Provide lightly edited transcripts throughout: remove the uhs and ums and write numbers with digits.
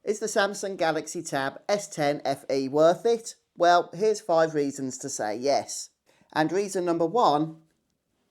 Is the Samsung Galaxy Tab S10 FE worth it? Well, here's 5 reasons to say yes. And reason number 1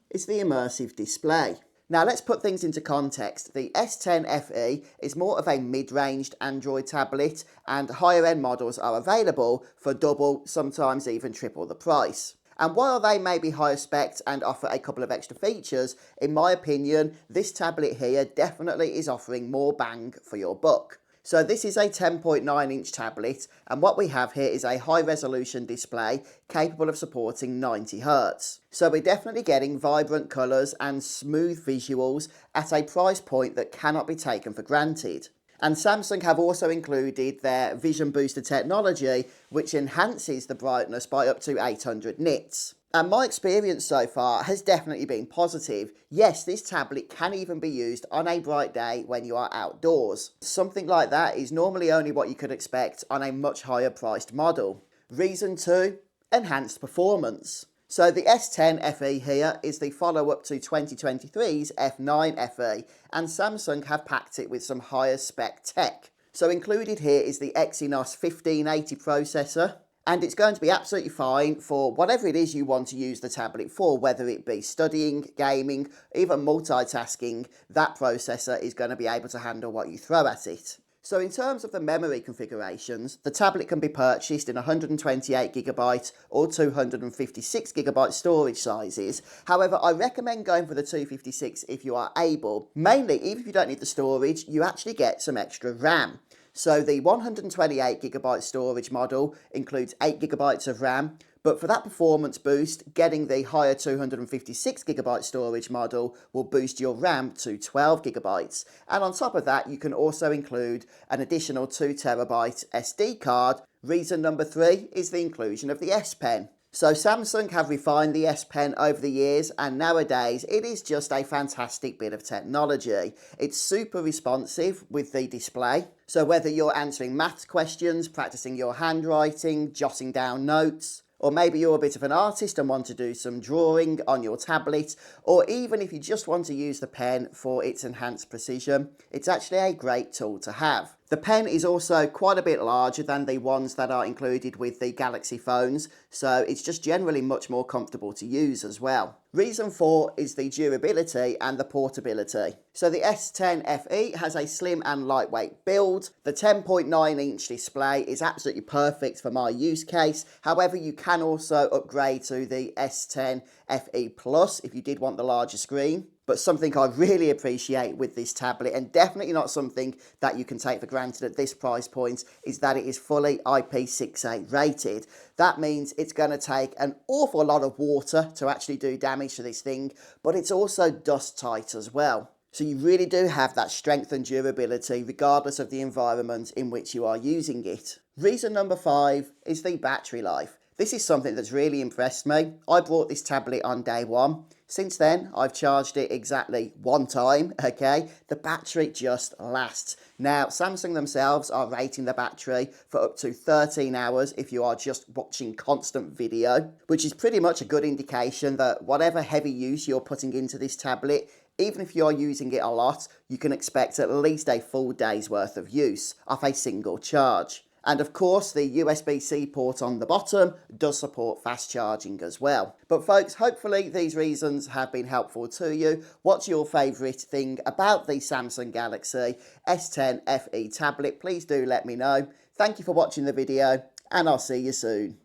is the immersive display. Now let's put things into context. The S10 FE is more of a mid-ranged Android tablet, and higher end models are available for double, sometimes even triple the price. And while they may be higher spec and offer a couple of extra features, in my opinion, this tablet here definitely is offering more bang for your buck. So this is a 10.9-inch tablet, and what we have here is a high-resolution display capable of supporting 90Hz. So we're definitely getting vibrant colours and smooth visuals at a price point that cannot be taken for granted. And Samsung have also included their Vision Booster technology, which enhances the brightness by up to 800 nits. And my experience so far has definitely been positive. Yes, this tablet can even be used on a bright day when you are outdoors. Something like that is normally only what you could expect on a much higher priced model. Reason 2, enhanced performance. So the S10 FE here is the follow-up to 2023's F9 FE, and Samsung have packed it with some higher spec tech. So included here is the Exynos 1580 processor, and it's going to be absolutely fine for whatever it is you want to use the tablet for, whether it be studying, gaming, even multitasking. That processor is going to be able to handle what you throw at it. So in terms of the memory configurations, the tablet can be purchased in 128GB or 256GB storage sizes. However, I recommend going for the 256 if you are able. Mainly, even if you don't need the storage, you actually get some extra RAM. So the 128GB storage model includes 8GB of RAM, but for that performance boost, getting the higher 256GB storage model will boost your RAM to 12GB. And on top of that, you can also include an additional 2TB SD card. Reason number 3 is the inclusion of the S Pen. So Samsung have refined the S Pen over the years, and nowadays it is just a fantastic bit of technology. It's super responsive with the display. So whether you're answering maths questions, practicing your handwriting, jotting down notes, or maybe you're a bit of an artist and want to do some drawing on your tablet, or even if you just want to use the pen for its enhanced precision, it's actually a great tool to have. The pen is also quite a bit larger than the ones that are included with the Galaxy phones, so it's just generally much more comfortable to use as well. Reason 4 is the durability and the portability. So the S10 FE has a slim and lightweight build. The 10.9-inch display is absolutely perfect for my use case. However, you can also upgrade to the S10 FE Plus if you did want the larger screen. But something I really appreciate with this tablet, and definitely not something that you can take for granted at this price point, is that it is fully IP68 rated. That means it's going to take an awful lot of water to actually do damage to this thing, but it's also dust tight as well. So you really do have that strength and durability regardless of the environment in which you are using it. Reason number 5 is the battery life. This is something that's really impressed me. I bought this tablet on day 1. Since then, I've charged it exactly 1 time, okay? The battery just lasts. Now, Samsung themselves are rating the battery for up to 13 hours if you are just watching constant video, which is pretty much a good indication that whatever heavy use you're putting into this tablet, even if you're using it a lot, you can expect at least a full day's worth of use off a single charge. And of course, the USB-C port on the bottom does support fast charging as well. But folks, hopefully these reasons have been helpful to you. What's your favourite thing about the Samsung Galaxy S10 FE tablet? Please do let me know. Thank you for watching the video, and I'll see you soon.